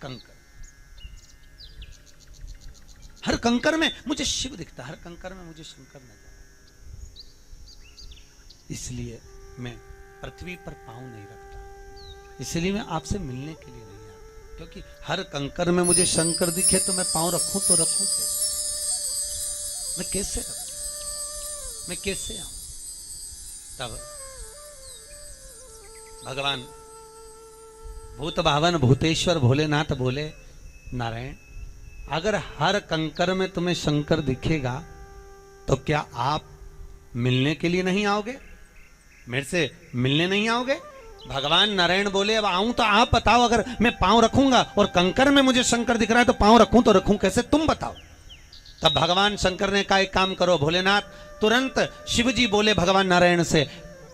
कंकर, हर कंकर में मुझे शिव दिखता, हर कंकर में मुझे शंकर नजर आता। इसलिए मैं पृथ्वी पर पांव नहीं रखता, इसलिए मैं आपसे मिलने के लिए नहीं आता, क्योंकि हर कंकर में मुझे शंकर दिखे तो मैं पांव रखूं तो रखूं कैसे, मैं कैसे रखूं, मैं कैसे आऊं। तब भगवान भूत भावन भूतेश्वर भोलेनाथ बोले, नारायण अगर हर कंकर में तुम्हें शंकर दिखेगा तो क्या आप मिलने के लिए नहीं आओगे, मेरे से मिलने नहीं आओगे। भगवान नारायण बोले, अब आऊं तो आप बताओ, अगर मैं पांव रखूंगा और कंकर में मुझे शंकर दिख रहा है तो पांव रखूं तो रखूं कैसे, तुम बताओ। तब भगवान शंकर ने कहा, एक काम करो भोलेनाथ। तुरंत शिवजी बोले भगवान नारायण से,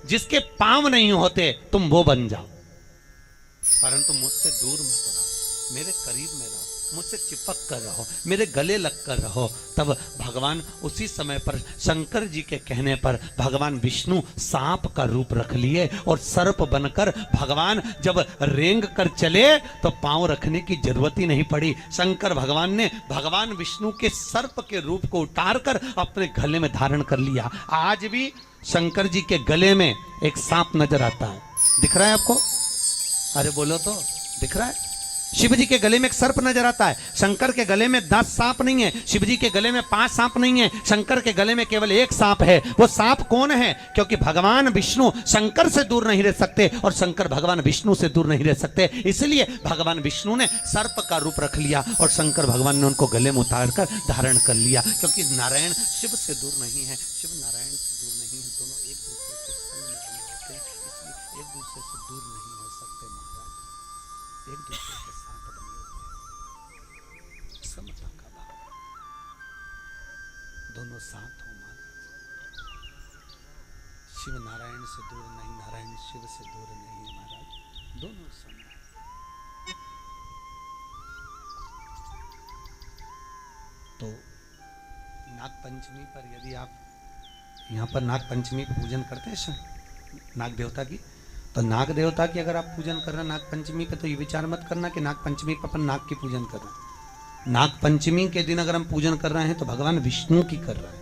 जिसके पांव नहीं होते तुम वो बन जाओ, परंतु मुझसे दूर मत रहो, मेरे करीब में रहो, मुझसे चिपक कर रहो, मेरे गले लग कर रहो। तब भगवान उसी समय पर शंकर जी के कहने पर भगवान विष्णु सांप का रूप रख लिए और सर्प बनकर भगवान जब रेंग कर चले तो पांव रखने की जरूरत ही नहीं पड़ी। शंकर भगवान ने भगवान विष्णु के सर्प के रूप को उतार कर अपने गले में धारण कर लिया। आज भी शंकर जी के गले में एक सांप नजर आता है, दिख रहा है आपको? अरे बोलो तो, दिख रहा है? शिव जी के गले में एक सर्प नजर आता है। शंकर के गले में 10 सांप नहीं है, शिव जी के गले में 5 सांप नहीं है, शंकर के गले में केवल एक सांप है। वो सांप कौन है? क्योंकि भगवान विष्णु शंकर से दूर नहीं रह सकते और शंकर भगवान विष्णु से दूर नहीं रह सकते, इसलिए भगवान विष्णु ने सर्प का रूप रख लिया और शंकर भगवान ने उनको गले में उतार कर धारण कर लिया। क्योंकि नारायण शिव से दूर नहीं है, शिव नारायण से दूर नहीं है, दोनों एक दूसरे के संग में बने होते हैं, इसलिए एक दूसरे से दूर नहीं हो सकते महाराज, एक दूसरे के साथ बने होते हैं। समता का भाव, दोनों साथ हो महाराज। शिव नारायण से दूर नहीं, नारायण शिव से दूर नहीं है महाराज, दोनों समान। तो नाग पंचमी पर यदि आप यहाँ पर नाग पंचमी पर पूजन करते हैं नाग देवता की, तो नाग देवता की अगर आप पूजन कर रहे हैं नाग पंचमी पे, तो ये विचार मत करना कि नाग पंचमी पर अपन नाग की पूजन कर रहे हैं। नाग पंचमी के दिन अगर हम पूजन कर रहे हैं तो भगवान विष्णु की कर रहे हैं।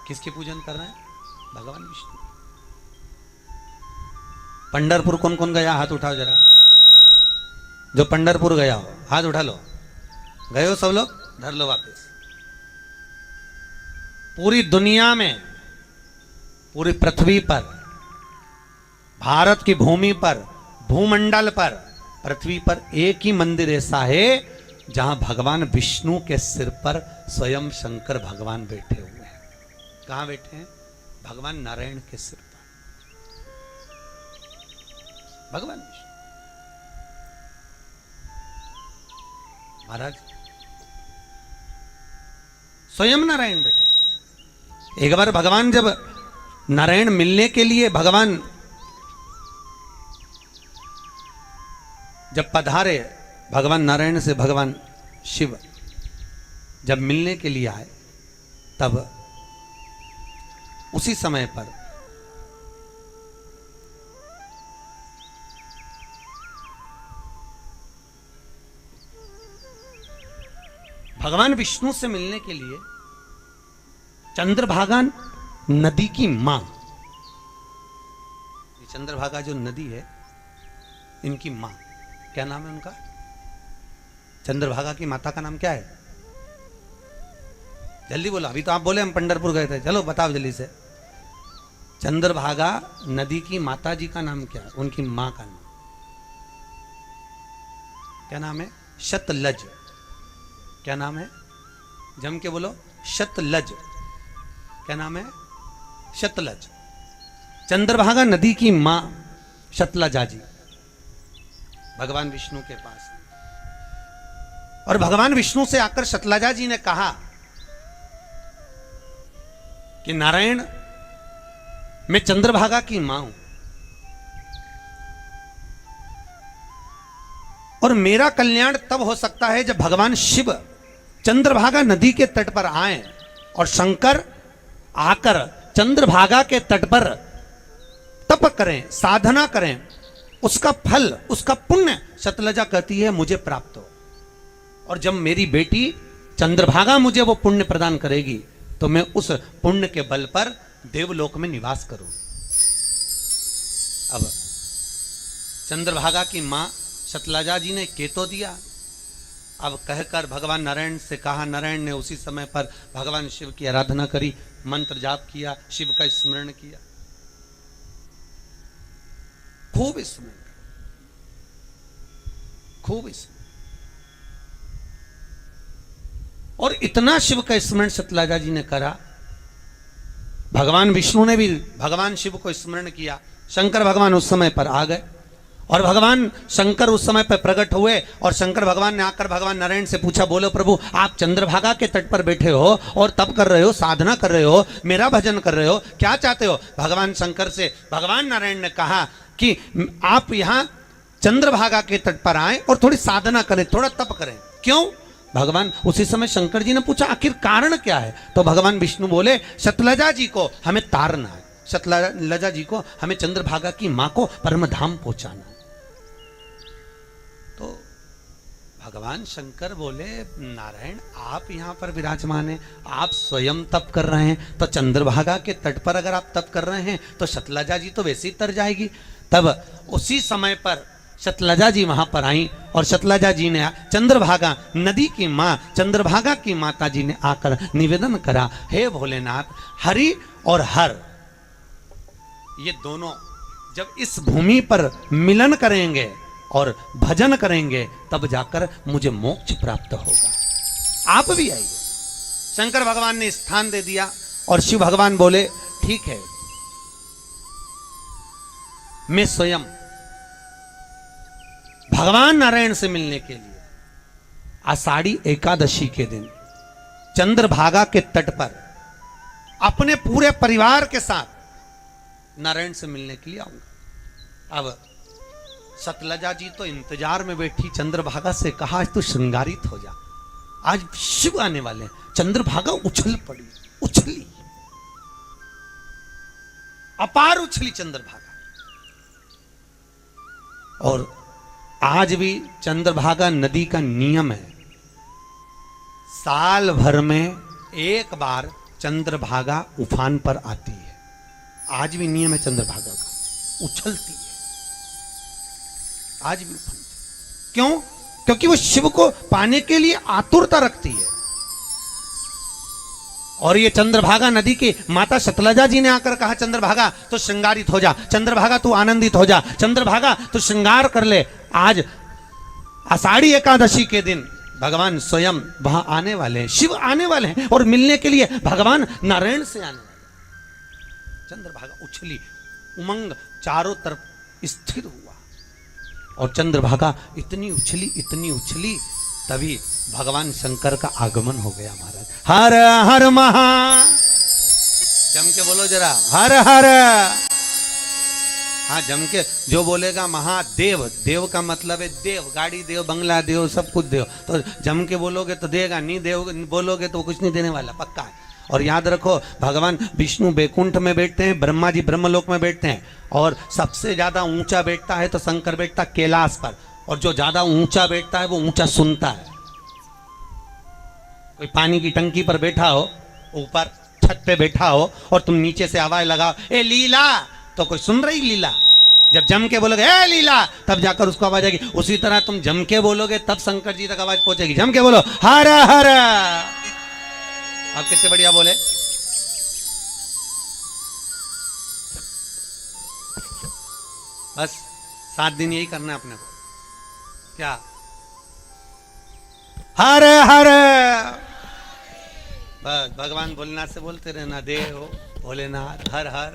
किसकी पूजन कर रहे हैं? भगवान विष्णु। पंढरपुर कौन कौन गया? हाथ उठाओ जरा, जो पंढरपुर गया हो हाथ उठा लो। गए हो सब लोग? धर लो वापस। पूरी दुनिया में, पूरी पृथ्वी पर, भारत की भूमि पर, भूमंडल पर, पृथ्वी पर एक ही मंदिर ऐसा है जहां भगवान विष्णु के सिर पर स्वयं शंकर भगवान बैठे हुए हैं। कहां बैठे हैं? भगवान नारायण के सिर पर भगवान विष्णु महाराज स्वयं नारायण बैठे। एक बार भगवान जब नारायण मिलने के लिए भगवान जब पधारे, भगवान नारायण से भगवान शिव जब मिलने के लिए आए, तब उसी समय पर भगवान विष्णु से मिलने के लिए चंद्रभागा नदी की मां, ये चंद्रभागा जो नदी है इनकी मां, क्या नाम है उनका? चंद्रभागा की माता का नाम क्या है? जल्दी बोलो, अभी तो आप बोले हम पंढरपुर गए थे, चलो बताओ जल्दी से। चंद्रभागा नदी की माता जी का नाम क्या है? उनकी मां का नाम क्या नाम है? शतलज। क्या नाम है? जम के बोलो, शतलज। क्या नाम है? शतलज। चंद्रभागा नदी की मां शतलजा जी भगवान विष्णु के पास, और भगवान विष्णु से आकर शतलजा जी ने कहा कि नारायण, मैं चंद्रभागा की मां हूं और मेरा कल्याण तब हो सकता है जब भगवान शिव चंद्रभागा नदी के तट पर आए और शंकर आकर चंद्रभागा के तट पर तप करें, साधना करें, उसका फल, उसका पुण्य शतलजा कहती है मुझे प्राप्त हो। और जब मेरी बेटी चंद्रभागा मुझे वो पुण्य प्रदान करेगी तो मैं उस पुण्य के बल पर देवलोक में निवास करूं। अब चंद्रभागा की मां शतलजा जी ने केतो दिया। अब कहकर भगवान नारायण से कहा, नारायण ने उसी समय पर भगवान शिव की आराधना करी, मंत्र जाप किया, शिव का स्मरण किया, खूब स्मरण, खूब स्मरण। और इतना शिव का स्मरण शतलजा जी ने करा, भगवान विष्णु ने भी भगवान शिव को स्मरण किया। शंकर भगवान उस समय पर आ गए और भगवान शंकर उस समय पर प्रकट हुए और शंकर भगवान ने आकर भगवान नारायण से पूछा, बोलो प्रभु आप चंद्रभागा के तट पर बैठे हो और तप कर रहे हो, साधना कर रहे हो, मेरा भजन कर रहे हो, क्या चाहते हो? भगवान शंकर से भगवान नारायण ने कहा कि आप यहां चंद्रभागा के तट पर आए और थोड़ी साधना करें, थोड़ा तप करें। क्यों? भगवान उसी समय शंकर जी ने पूछा आखिर कारण क्या है? तो भगवान विष्णु बोले शतलजा जी को हमें तारना है, शतलजा जी को हमें चंद्रभागा की मां को परम धाम पहुंचाना है। तो भगवान शंकर बोले नारायण आप यहां पर विराजमान हैं, आप स्वयं तप कर रहे हैं, तो चंद्रभागा के तट पर अगर आप तप कर रहे हैं तो शतलजा जी तो वैसे ही तर जाएगी। तब उसी समय पर शतलजा जी वहां पर आई और शतलजा जी ने चंद्रभागा नदी की मां चंद्रभागा की माता जी ने आकर निवेदन करा, हे भोलेनाथ, हरि और हर ये दोनों जब इस भूमि पर मिलन करेंगे और भजन करेंगे तब जाकर मुझे मोक्ष प्राप्त होगा। आप भी आइए। शंकर भगवान ने स्थान दे दिया और शिव भगवान बोले ठीक है, मैं स्वयं भगवान नारायण से मिलने के लिए आषाढ़ी एकादशी के दिन चंद्रभागा के तट पर अपने पूरे परिवार के साथ नारायण से मिलने के लिए आऊंगा। अब शतलजा जी तो इंतजार में बैठी, चंद्रभागा से कहा आज तू श्रृंगारित हो जा, आज शिव आने वाले हैं। चंद्रभागा उछल पड़ी, उछली, अपार उछली चंद्रभागा। और आज भी चंद्रभागा नदी का नियम है, साल भर में एक बार चंद्रभागा उफान पर आती है। आज भी नियम है चंद्रभागा का, उछलती है आज भी उफान। क्यों? क्योंकि वो शिव को पाने के लिए आतुरता रखती है। और ये चंद्रभागा नदी की माता शतलजा जी ने आकर कहा चंद्रभागा तो श्रृंगारित हो जा, चंद्रभागा तू आनंदित हो जा, चंद्रभागा तू श्रृंगार कर ले। आज आषाढ़ी एकादशी के दिन भगवान स्वयं वहां आने वाले हैं, शिव आने वाले हैं और मिलने के लिए भगवान नारायण से आने वाले। चंद्रभागा उछली, उमंग चारों तरफ स्थिर हुआ और चंद्रभागा इतनी उछली तभी भगवान शंकर का आगमन हो गया। महाराज हर हर महा, जम के बोलो जरा, हर हर। हाँ जम के जो बोलेगा महादेव, देव का मतलब है देव, गाड़ी देव, बंगला देव, सब कुछ देव। तो जम के बोलोगे तो देगा, नहीं देव बोलोगे तो कुछ नहीं देने वाला, पक्का है। और याद रखो भगवान विष्णु बैकुंठ में बैठते हैं, ब्रह्मा जी ब्रह्मलोक में बैठते हैं और सबसे ज्यादा ऊंचा बैठता है तो शंकर बैठता कैलाश पर, और जो ज्यादा ऊंचा बैठता है वो ऊंचा सुनता है। कोई पानी की टंकी पर बैठा हो, ऊपर छत पे बैठा हो और तुम नीचे से आवाज लगाओ ए लीला, तो कोई सुन रही लीला? जब जम के बोलोगे ए लीला तब जाकर उसको आवाज आएगी। उसी तरह तुम जम के बोलोगे तब शंकर जी तक आवाज पहुंचेगी। जम के बोलो हर हर। आप कितने बढ़िया बोले। बस 7 दिन यही करना है अपने को। क्या? हर हर। बस भगवान भोलेनाथ से बोलते रहना, देव भोलेनाथ हर हर।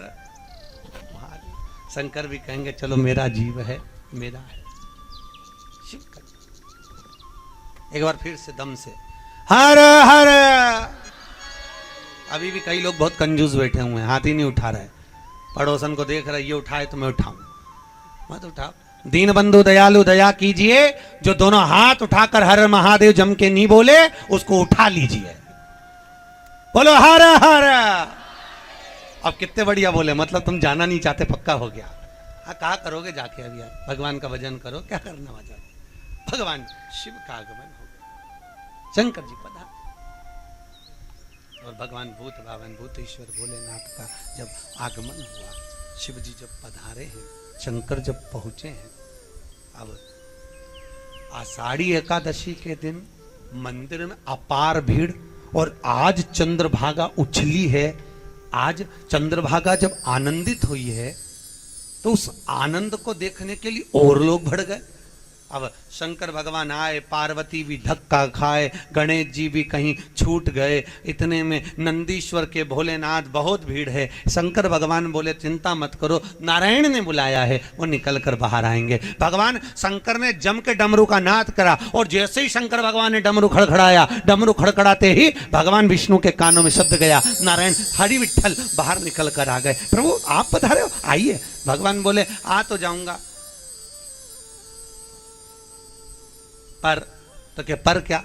शंकर भी कहेंगे चलो मेरा जीव है, मेरा है। शिव कर एक बार फिर से दम से हर हर। अभी भी कई लोग बहुत कंजूस बैठे हुए हैं, हाथ ही नहीं उठा रहे। पड़ोसन को देख रहे, ये उठाए तो मैं उठाऊं, मत उठाओ। दीन बंधु दयालु दया कीजिए, जो दोनों हाथ उठाकर हर महादेव जम के नहीं बोले उसको उठा लीजिए। बोलो हर हर। अब कितने बढ़िया बोले, मतलब तुम जाना नहीं चाहते, पक्का हो गया। हाँ कहा करोगे जाके अभी यार, भगवान का भजन करो, क्या करना वहां जाके। भगवान शिव का आगमन हो गया, शंकर जी पधारे। और भगवान भूत भावन भूतेश्वर भोलेनाथ का जब आगमन हुआ, शिव जी जब पधारे हैं, शंकर जब पहुंचे हैं, अब आषाढ़ी एकादशी के दिन मंदिर में अपार भीड़, और आज चंद्रभागा उछली है। आज चंद्रभागा जब आनंदित हुई है तो उस आनंद को देखने के लिए और लोग बढ़ गए। अब शंकर भगवान आए, पार्वती भी धक्का खाए, गणेश जी भी कहीं छूट गए। इतने में नंदीश्वर के भोलेनाथ बहुत भीड़ है। शंकर भगवान बोले चिंता मत करो, नारायण ने बुलाया है, वो निकल कर बाहर आएंगे। भगवान शंकर ने जम के डमरू का नाद करा, और जैसे ही शंकर भगवान ने डमरू खड़खड़ाया, डमरू खड़खड़ाते ही भगवान विष्णु के कानों में शब्द गया, नारायण हरि विठ्ठल बाहर निकल कर आ गए। प्रभु आप पधारे हो, आइए। भगवान बोले आ तो जाऊंगा, पर तो क्या पर क्या,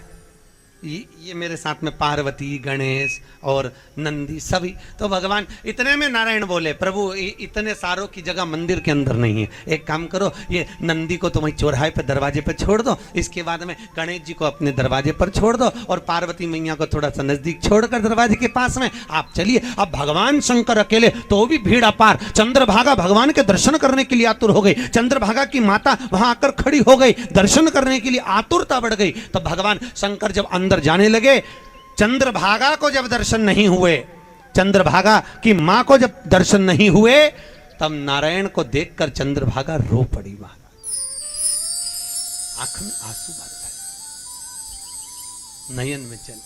ये मेरे साथ में पार्वती गणेश और नंदी सभी। तो भगवान इतने में नारायण बोले प्रभु इतने सारों की जगह मंदिर के अंदर नहीं है, एक काम करो, ये नंदी को तुम चौराहे पे दरवाजे पे छोड़ दो, इसके बाद में गणेश जी को अपने दरवाजे पर छोड़ दो, और पार्वती मैया को थोड़ा सा नजदीक छोड़कर दरवाजे के पास में आप चलिए। अब भगवान शंकर अकेले, तो भी भीड़ अपार। चंद्रभागा भगवान के दर्शन करने के लिए आतुर हो गई, चंद्रभागा की माता वहां आकर खड़ी हो गई, दर्शन करने के लिए आतुरता बढ़ गई। तो भगवान शंकर जब अंदर जाने लगे, चंद्रभागा को जब दर्शन नहीं हुए, चंद्रभागा की मां को जब दर्शन नहीं हुए, तब नारायण को देखकर चंद्रभागा रो पड़ी। महाराज आंख में आंसू भर गए, नयन में जल।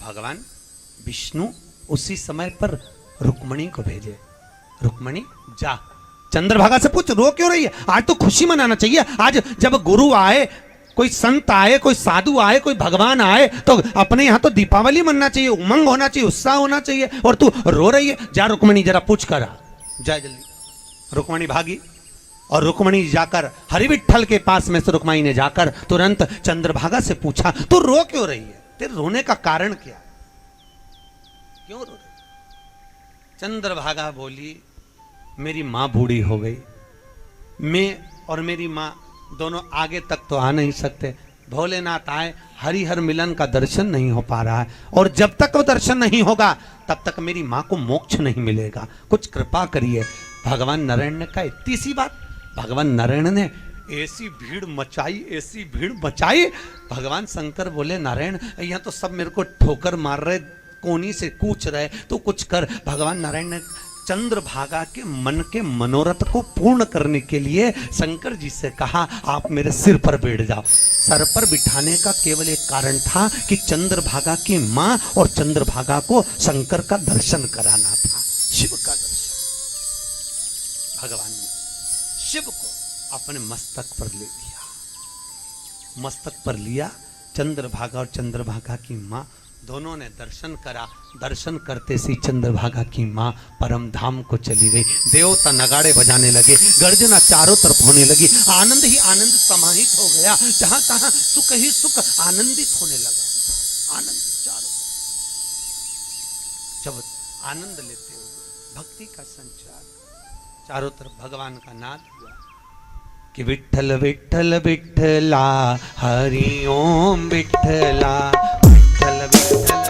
भगवान विष्णु उसी समय पर रुक्मणी को भेजे, रुक्मणी जा चंद्रभागा से पूछ रो क्यों रही है, आज तो खुशी मनाना चाहिए। आज जब गुरु आए, कोई संत आए, कोई साधु आए, कोई भगवान आए, तो अपने यहाँ तो दीपावली मनना चाहिए, उमंग होना चाहिए, उत्साह होना चाहिए, और तू रो रही है। जा रुक्मणी जरा पूछ कर आ, जा जल्दी। रुक्मणी भागी, और रुक्मणी जाकर हरि विठ्ठल के पास में से रुक्मणी ने जाकर तुरंत चंद्रभागा से पूछा तू रो क्यों रही है, तेरे रोने का कारण क्या, क्यों रो रही। चंद्रभागा बोली मेरी मां बूढ़ी हो गई, मैं और मेरी मां दोनों आगे तक तो आ नहीं सकते, भोलेनाथ आए, हरिहर मिलन का दर्शन नहीं हो पा रहा है, और जब तक वो दर्शन नहीं होगा तब तक मेरी मां को मोक्ष नहीं मिलेगा, कुछ कृपा करिए। भगवान नारायण ने कहा इतनी सी बात। भगवान नारायण ने ऐसी भीड़ मचाई, ऐसी भीड़ मचाई। भगवान शंकर बोले नारायण यहाँ तो सब मेरे को ठोकर मार रहे, कोनी से कूच रहे, तो कुछ कर। भगवान नारायण ने चंद्रभागा के मन के मनोरथ को पूर्ण करने के लिए शंकर जी से कहा आप मेरे सिर पर बैठ जाओ। सर पर बिठाने का केवल एक कारण था कि चंद्रभागा की मां और चंद्रभागा को शंकर का दर्शन कराना था, शिव का दर्शन। भगवान ने शिव को अपने मस्तक पर ले लिया, मस्तक पर लिया। चंद्रभागा और चंद्रभागा की मां दोनों ने दर्शन करा। दर्शन करते सी चंद्रभागा की मां परम धाम को चली गई। देवता नगाड़े बजाने लगे, गर्जना चारों तरफ होने लगी, आनंद ही आनंद समाहित हो गया, जहां तहां सुख ही सुख आनंदित होने लगा। आनंद चारों, जब आनंद लेते हुए भक्ति का संचार, चारों तरफ भगवान का नाद हुआ कि विठ्ठल विठ्ठल विठ्ठला हरि ओम विठ्ठला, विठ्ठल विठ्ठल।